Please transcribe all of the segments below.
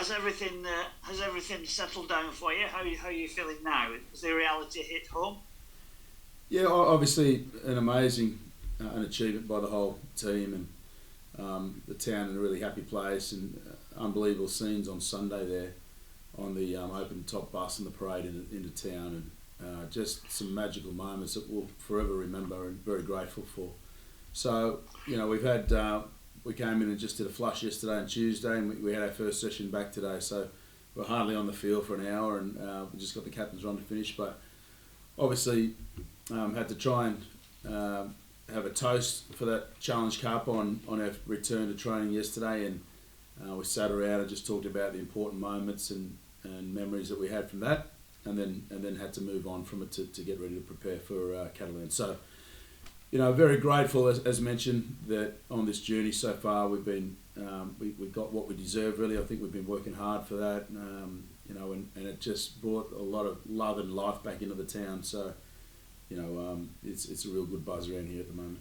has everything settled down for you? How are you feeling now? Has the reality hit home? Yeah, obviously an amazing an achievement by the whole team and the town in a really happy place and unbelievable scenes on Sunday there on the open top bus and the parade into town and just some magical moments that we'll forever remember and very grateful for. So, we've had, we came in and just did a flush yesterday and Tuesday and we had our first session back today, so we're hardly on the field for an hour and we just got the captain's run to finish, but obviously had to try and have a toast for that Challenge Cup on our return to training yesterday, and we sat around and just talked about the important moments and memories that we had from that, and then had to move on from it to get ready to prepare for Catalans. So, very grateful, as mentioned, that on this journey so far we've been we got what we deserve. Really, I think we've been working hard for that, and it just brought a lot of love and life back into the town. So, it's a real good buzz around here at the moment.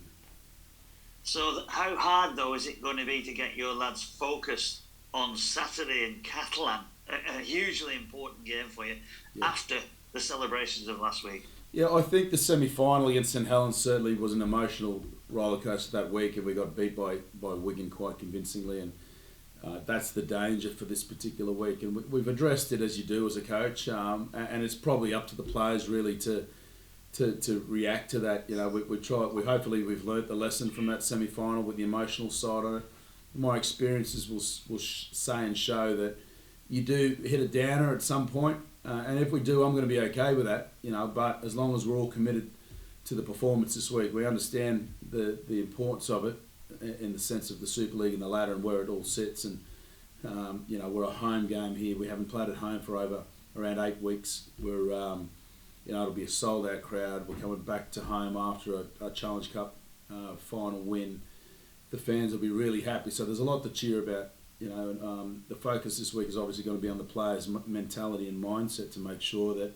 So how hard, though, is it going to be to get your lads focused on Saturday in Catalan, a hugely important game for you, after the celebrations of last week? Yeah, I think the semi-final against St Helens certainly was an emotional rollercoaster that week, and we got beat by Wigan quite convincingly, and that's the danger for this particular week. And we've addressed it as you do as a coach, and it's probably up to the players really to react to that. Hopefully we've learnt the lesson from that semi-final with the emotional side on it. My experiences will say and show that you do hit a downer at some point, and if we do, I'm going to be okay with that. But as long as we're all committed to the performance this week, we understand the importance of it in the sense of the Super League and the ladder and where it all sits. And we're a home game here. We haven't played at home for around 8 weeks. We're it'll be a sold-out crowd. We're coming back to home after a Challenge Cup final win. The fans will be really happy. So there's a lot to cheer about. The focus this week is obviously going to be on the players' mentality and mindset to make sure that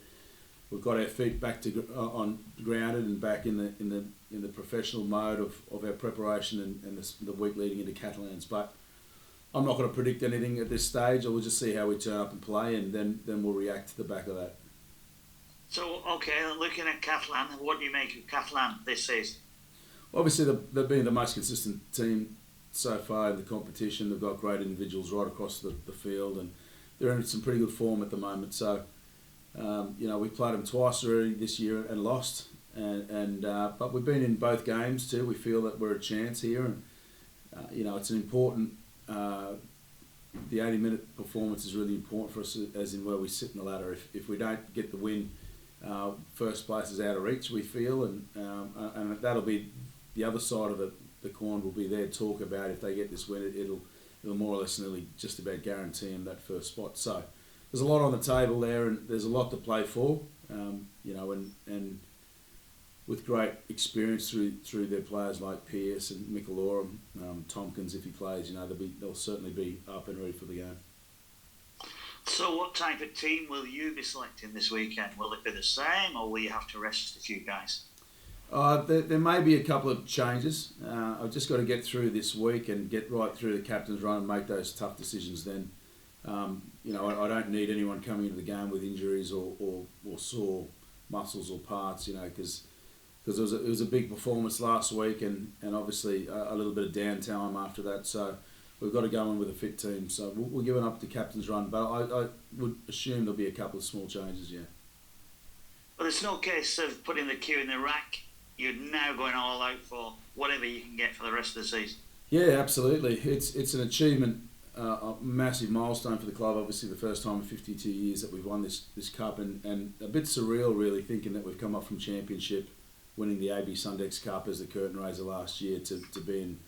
we've got our feet back on grounded and back in the professional mode of our preparation and the week leading into Catalans. But I'm not going to predict anything at this stage. We'll just see how we turn up and play, and then we'll react to the back of that. So, okay, looking at Catalan, what do you make of Catalan this season? Obviously, they've been the most consistent team so far in the competition. They've got great individuals right across the field, and they're in some pretty good form at the moment. So, we played them twice already this year and lost, but we've been in both games too. We feel that we're a chance here, and it's an important. The 80-minute performance is really important for us, as in where we sit in the ladder. If we don't get the win, first place is out of reach, we feel, and that'll be the other side of the coin. Will be their talk about if they get this win, it'll more or less nearly just about guarantee them that first spot. So there's a lot on the table there, and there's a lot to play for. And with great experience through their players like Pearce and Michelor, Tompkins, if he plays, they'll certainly be up and ready for the game. So what type of team will you be selecting this weekend? Will it be the same, or will you have to rest a few guys? There may be a couple of changes. I've just got to get through this week and get right through the captain's run and make those tough decisions then. I don't need anyone coming into the game with injuries or sore muscles or parts, because it was a big performance last week and obviously a little bit of downtime after that. So we've got to go in with a fit team. So we'll give it up to captain's run, but I would assume there'll be a couple of small changes, yeah. Well, it's no case of putting the cue in the rack. You're now going all out for whatever you can get for the rest of the season. Yeah, absolutely. It's an achievement, a massive milestone for the club. Obviously, the first time in 52 years that we've won this cup, and a bit surreal, really, thinking that we've come up from Championship, winning the AB Sundex Cup as the curtain raiser last year, to being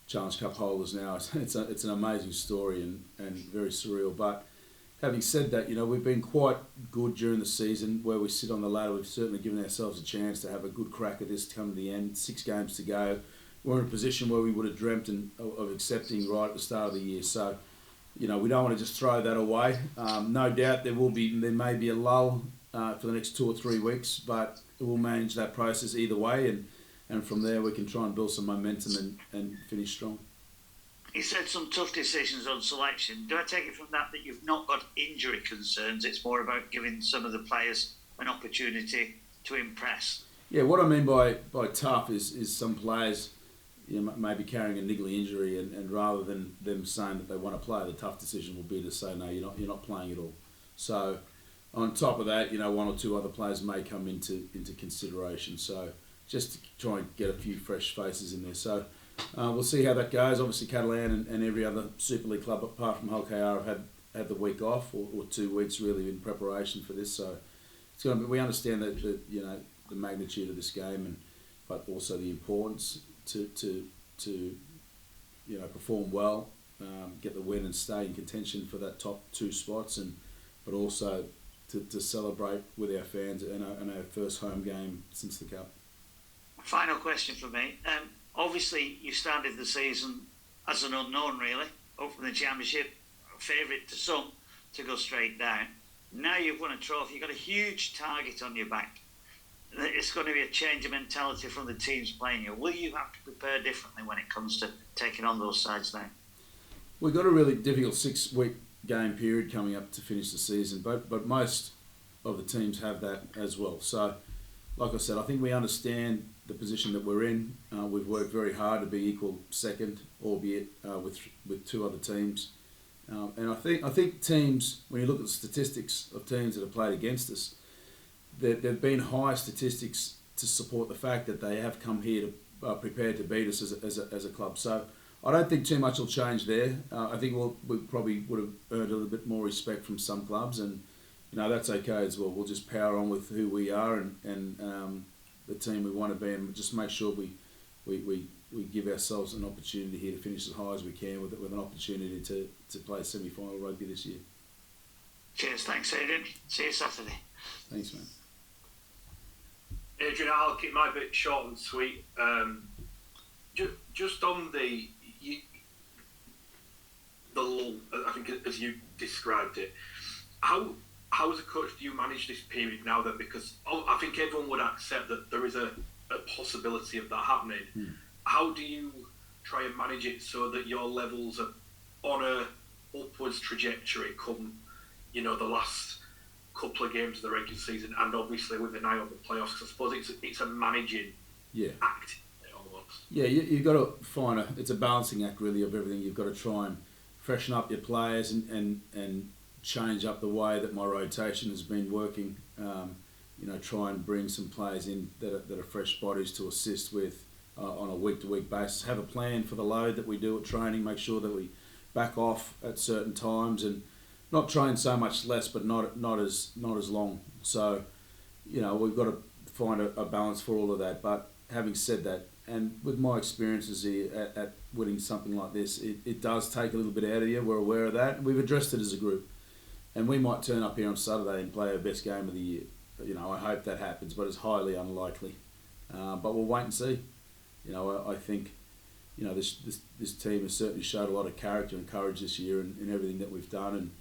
Challenge Cup holders now. It's an amazing story and very surreal. But having said that, we've been quite good during the season where we sit on the ladder. We've certainly given ourselves a chance to have a good crack at this to come to the end. 6 games to go. We're in a position where we would have dreamt of accepting right at the start of the year. So, we don't want to just throw that away. No doubt there may be a lull for the next 2 or 3 weeks, but we'll manage that process either way. And from there we can try and build some momentum and finish strong. He said some tough decisions on selection. Do I take it from that you've not got injury concerns? It's more about giving some of the players an opportunity to impress. Yeah, what I mean by tough is some players maybe carrying a niggly injury, and rather than them saying that they want to play, the tough decision will be to say no, you're not playing at all. So on top of that, one or two other players may come into consideration. So just to try and get a few fresh faces in there. So we'll see how that goes. Obviously, Catalan and every other Super League club apart from Hull KR have had the week off, or 2 weeks really in preparation for this. So it's going to be, we understand that the magnitude of this game, but also the importance to perform well, get the win and stay in contention for that top 2 spots, but also to celebrate with our fans and our first home game since the Cup. Final question for me. Obviously, you started the season as an unknown, really, up from the Championship, favourite to some to go straight down. Now you've won a trophy, you've got a huge target on your back. It's going to be a change of mentality from the teams playing you. Will you have to prepare differently when it comes to taking on those sides now? We've got a really difficult 6-week game period coming up to finish the season, but most of the teams have that as well. So, like I said, I think we understand the position that we're in. We've worked very hard to be equal second, albeit with 2 other teams. And I think teams, when you look at the statistics of teams that have played against us, there have been high statistics to support the fact that they have come here to prepared to beat us as a club. So I don't think too much will change there. I think we probably would have earned a little bit more respect from some clubs, and that's okay as well. We'll just power on with who we are and the team we want to be, and just make sure we give ourselves an opportunity here to finish as high as we can with an opportunity to play semi-final rugby this year. Cheers, thanks Adrian. See you Saturday. Thanks, man. Adrian, I'll keep my bit short and sweet. Just on the lull, I think as you described it, how as a coach do you manage this period now then? Because I think everyone would accept that there is a possibility of that happening. How do you try and manage it so that your levels are on a upwards trajectory come, the last couple of games of the regular season, and obviously with an eye on the playoffs? Because I suppose it's a managing act almost. Yeah, you've got to find it's a balancing act really of everything. You've got to try and freshen up your players and change up the way that my rotation has been working. Try and bring some players in that are fresh bodies to assist with on a week-to-week basis. Have a plan for the load that we do at training. Make sure that we back off at certain times and not train so much less, but not as long. So, we've got to find a balance for all of that. But having said that, and with my experiences here at winning something like this, it does take a little bit out of you. We're aware of that. We've addressed it as a group. And we might turn up here on Saturday and play our best game of the year. I hope that happens, but it's highly unlikely. But we'll wait and see. I think, this team has certainly showed a lot of character and courage this year in everything that we've done, and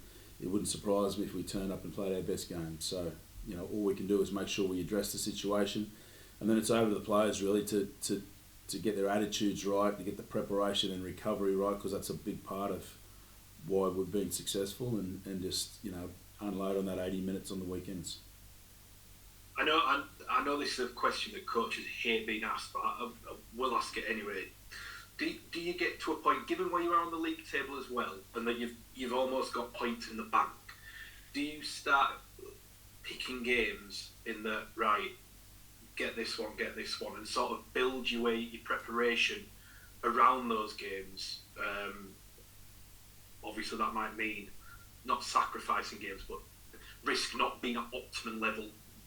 it wouldn't surprise me if we turned up and played our best game. So, all we can do is make sure we address the situation, and then it's over to the players really to get their attitudes right, to get the preparation and recovery right, because that's a big part of why we've been successful, and just unload on that 80 minutes on the weekends. I know this is a question that coaches hate being asked, but I will ask it anyway. Do you get to a point, given where you are on the league table as well, and that you've almost got points in the bank, do you start picking games in the right, get this one, and sort of build your preparation around those games? Obviously that might mean not sacrificing games, but risk not being at optimum level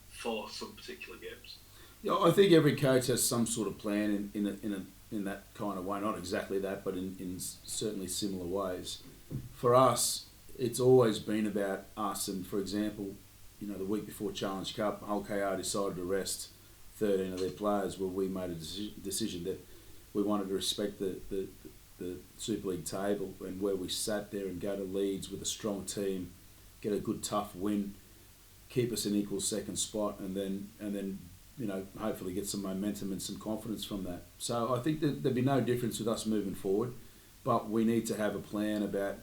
for some particular games. Yeah, I think every coach has some sort of plan in that kind of way. Not exactly that, but in certainly similar ways. For us, it's always been about us. And for example, the week before Challenge Cup, Hull KR decided to rest 13 of their players. Well, we made a decision that we wanted to respect the Super League table and where we sat there and go to Leeds with a strong team, get a good tough win, keep us in equal second spot, and then hopefully get some momentum and some confidence from that. So I think that there'd be no difference with us moving forward. but we need to have a plan about,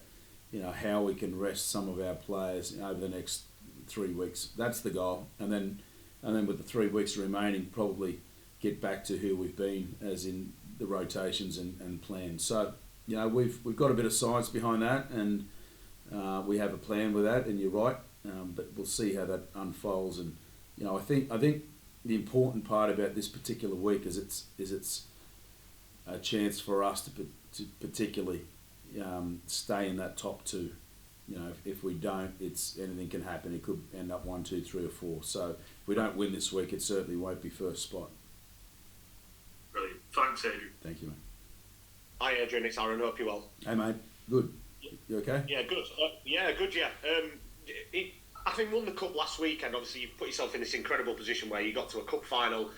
how we can rest some of our players over the next 3 weeks. That's the goal, and then with the 3 weeks remaining, probably get back to who we've been, as in the rotations and plans. So, we've got a bit of science behind that, and we have a plan with that. And you're right, but we'll see how that unfolds. And I think the important part about this particular week is it's a chance for us to particularly stay in that top two. If we don't, anything can happen. It could end up 1, 2, 3, or 4. So if we don't win this week, it certainly won't be first spot. Brilliant. Thanks, Adrian. Thank you, mate. Hi, Adrian. It's Aaron. Hope you're well. Hey, mate. Good. You okay? Yeah, good. Good. Having won the cup last weekend, obviously you've put yourself in this incredible position where you got to a cup final,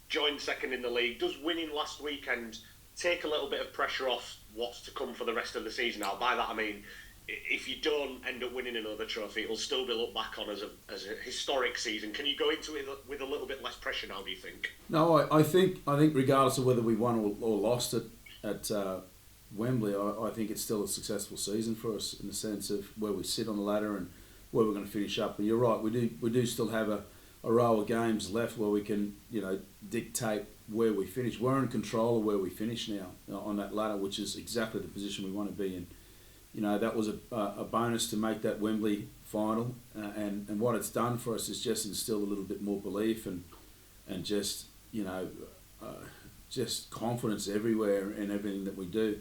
joined second in the league. Does winning last weekend take a little bit of pressure off what's to come for the rest of the season? Now, by that I mean, if you don't end up winning another trophy, it'll still be looked back on as a historic season. Can you go into it with a little bit less pressure now, do you think? No, I think regardless of whether we won or lost at Wembley, I think it's still a successful season for us in the sense of where we sit on the ladder and where we're going to finish up. And you're right, we do still have a row of games left where we can dictate where we finish. We're in control of where we finish now on that ladder, which is exactly the position we want to be in. That was a bonus to make that Wembley final, and what it's done for us is just instill a little bit more belief and just just confidence everywhere in everything that we do.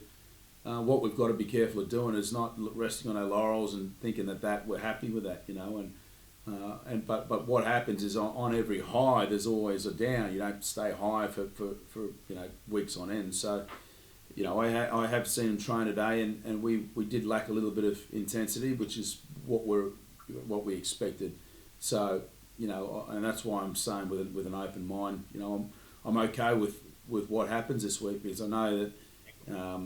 What we've got to be careful of doing is not resting on our laurels and thinking that we're happy with that, but what happens is on every high there's always a down. You don't stay high for weeks on end. So I have seen him train today, and we did lack a little bit of intensity, which is what we expected. So and that's why I'm saying with an open mind. I'm okay with what happens this week, because I know that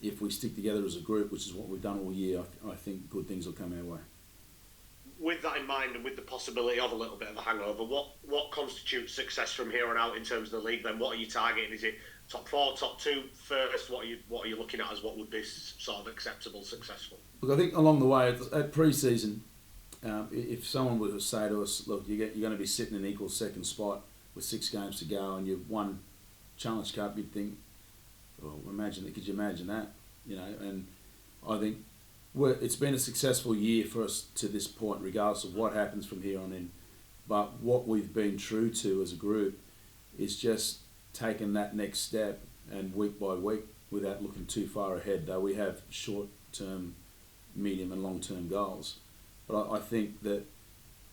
if we stick together as a group, which is what we've done all year, I think good things will come our way. With that in mind, and with the possibility of a little bit of a hangover, what constitutes success from here on out in terms of the league? Then, what are you targeting? Is it top 4, top 2 first? What are you looking at as what would be sort of acceptable, successful? Look, I think along the way at pre-season, if someone were to say to us, "Look, you're going to be sitting in equal second spot with 6 games to go, and you've won Challenge Cup," you'd think, "Well, could you imagine that?" And I think it's been a successful year for us to this point, regardless of what happens from here on in. But what we've been true to as a group is just taking that next step, and week by week, without looking too far ahead. Though we have short-term, medium, and long-term goals, but I think that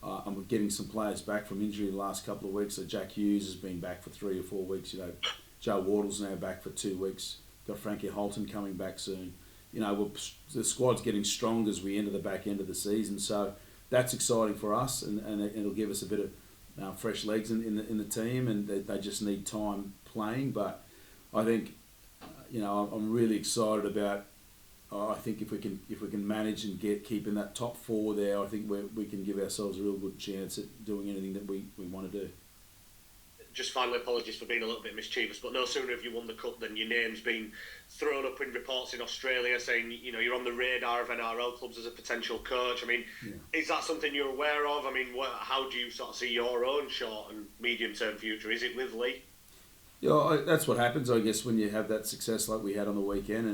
I'm getting some players back from injury the last couple of weeks. So Jack Hughes has been back for 3 or 4 weeks. Joe Wardle's now back for 2 weeks. Got Frankie Holton coming back soon. The squad's getting strong as we enter the back end of the season, so that's exciting for us, and it'll give us a bit of fresh legs in the team, and they just need time playing. But I think I'm really excited about. I think if we can manage and keep in that top 4 there, I think we can give ourselves a real good chance at doing anything that we want to do. Just finally, apologies for being a little bit mischievous, but no sooner have you won the cup than your name's been thrown up in reports in Australia saying you're on the radar of NRL clubs as a potential coach. I mean, Is that something you're aware of? I mean, how do you sort of see your own short and medium term future? Is it with Lee? Yeah, that's what happens, I guess, when you have that success like we had on the weekend,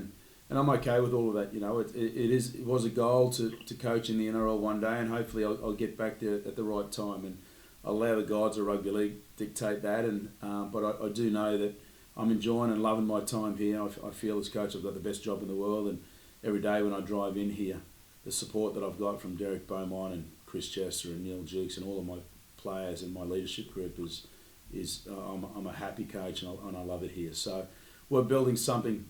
and I'm okay with all of that. It was a goal to coach in the NRL one day, and hopefully I'll get back there at the right time, and I'll allow the gods of rugby league dictate that. But I do know that I'm enjoying and loving my time here. I feel as coach I've got the best job in the world, and every day when I drive in here, the support that I've got from Derek Beaumont and Chris Chester and Neil Jukes and all of my players and my leadership group is I'm a happy coach, and I love it here. So we're building something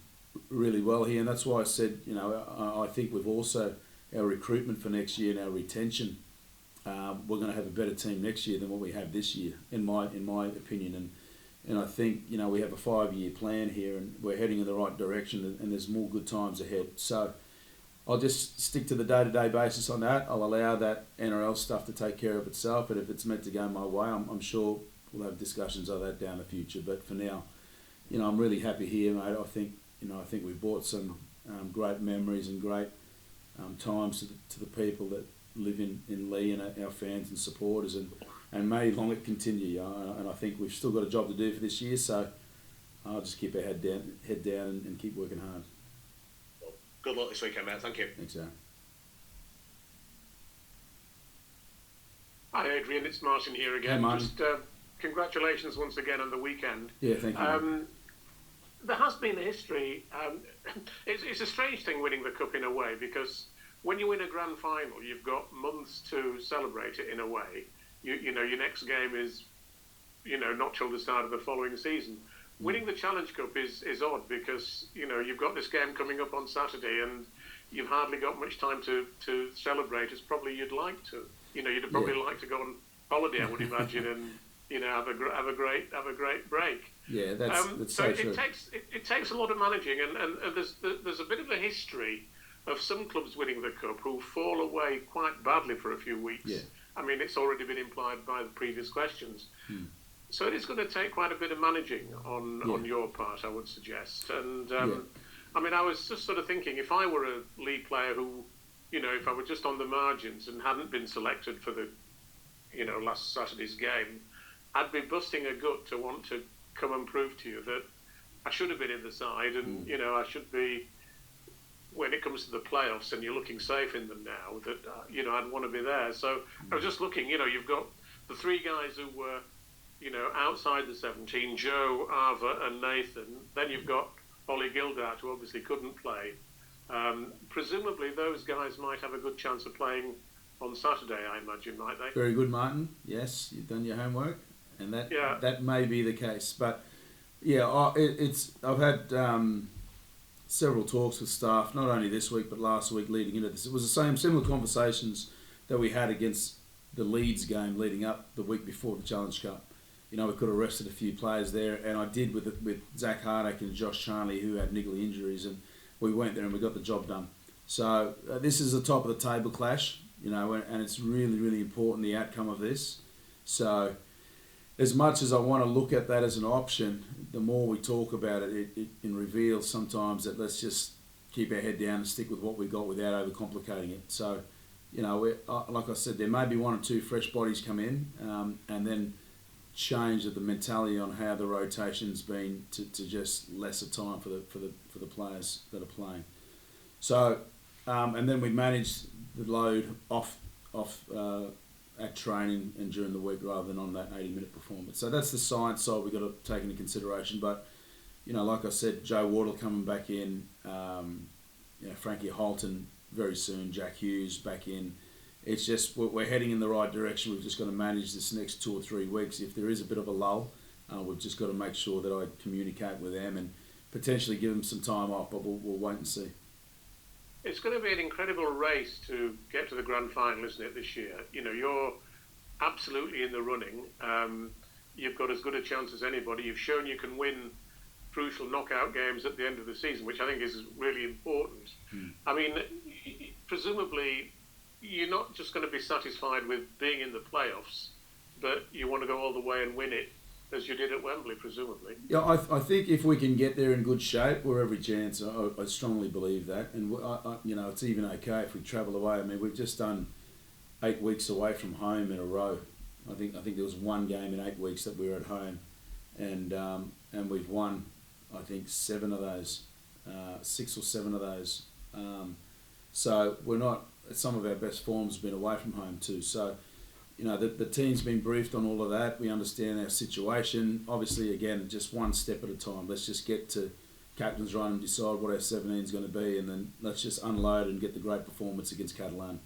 really well here, and that's why I said I think we've also our recruitment for next year and our retention. We're going to have a better team next year than what we have this year, in my opinion, and I think we have a 5-year plan here, and we're heading in the right direction, and there's more good times ahead. So I'll just stick to the day-to-day basis on that. I'll allow that NRL stuff to take care of itself, but if it's meant to go my way, I'm sure we'll have discussions of that down the future. But for now, I'm really happy here, mate. I think we've brought some great memories and great times to the people that live in Lee and our fans and supporters, and may long it continue. And I think we've still got a job to do for this year, so I'll just keep our head down and keep working hard. Well, good luck this weekend, mate. Thank you. Thanks, Aaron. Hi, Adrian. It's Martin here again. Hey, Martin. Just congratulations once again on the weekend. Yeah, thank you. There has been a history. It's a strange thing winning the cup in a way, because when you win a grand final, you've got months to celebrate it in a way. You know, your next game is, not till the start of the following season. Winning the Challenge Cup is odd, because, you've got this game coming up on Saturday and you've hardly got much time to celebrate as probably you'd like to. You'd probably like to go on holiday, I would imagine, and have a great break. Yeah, that's so true. It takes a lot of managing, and there's a bit of a history of some clubs winning the cup who fall away quite badly for a few weeks. Yeah. I mean, it's already been implied by the previous questions. So it is going to take quite a bit of managing on your part, I would suggest. And I mean, I was just sort of thinking, if I were a league player who, if I were just on the margins and hadn't been selected for the, last Saturday's game, I'd be busting a gut to want to come and prove to you that I should have been in the side, and I should be, when it comes to the playoffs and you're looking safe in them now, that I'd want to be there. So I was just looking, you've got the three guys who were outside the 17, Joe, Arva and Nathan. Then you've got Ollie Gildart, who obviously couldn't play. Presumably those guys might have a good chance of playing on Saturday, I imagine, might they? Very good, Martin. Yes, you've done your homework, and that may be the case. But yeah, I've had several talks with staff, not only this week but last week leading into this. It was the similar conversations that we had against the Leeds game leading up the week before the Challenge Cup. We could have rested a few players there, and I did with Zach Hardick and Josh Charnley, who had niggly injuries, and we went there and we got the job done. So this is a top of the table clash, and it's really, really important, the outcome of this. So as much as I want to look at that as an option, the more we talk about it, it can reveal sometimes that let's just keep our head down and stick with what we've got without overcomplicating it. So, like I said, there may be one or two fresh bodies come in, and then change of the mentality on how the rotation's been to just lesser time for the players that are playing. So, and then we manage the load off at training and during the week rather than on that 80-minute performance. So that's the science side we've got to take into consideration. But, like I said, Joe Wardle coming back in, Frankie Holton very soon, Jack Hughes back in. It's just we're heading in the right direction. We've just got to manage this next 2 or 3 weeks. If there is a bit of a lull, we've just got to make sure that I communicate with them and potentially give them some time off, but we'll wait and see. It's going to be an incredible race to get to the grand final, isn't it, this year? You're absolutely in the running. You've got as good a chance as anybody. You've shown you can win crucial knockout games at the end of the season, which I think is really important. I mean, presumably you're not just going to be satisfied with being in the playoffs, but you want to go all the way and win it, as you did at Wembley, presumably. Yeah, I think if we can get there in good shape, we're every chance. I strongly believe that. And, it's even okay if we travel away. I mean, we've just done 8 weeks away from home in a row. I think there was one game in 8 weeks that we were at home. And we've won, I think, 7 of those, 6 or 7 of those. So we're not... Some of our best forms have been away from home too. So, the team's been briefed on all of that. We understand our situation. Obviously, again, just one step at a time. Let's just get to captain's run and decide what our 17 is going to be, and then let's just unload and get the great performance against Catalan.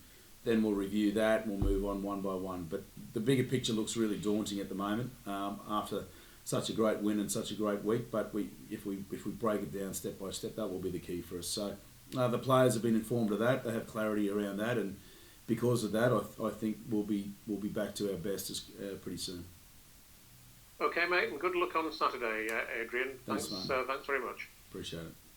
Then we'll review that and we'll move on one by one. But the bigger picture looks really daunting at the moment after such a great win and such a great week. But if we break it down step by step, that will be the key for us. So. The players have been informed of that. They have clarity around that, and because of that, I think we'll be back to our best pretty soon. Okay, mate, and good luck on Saturday, Adrian. Thanks very much. Appreciate it.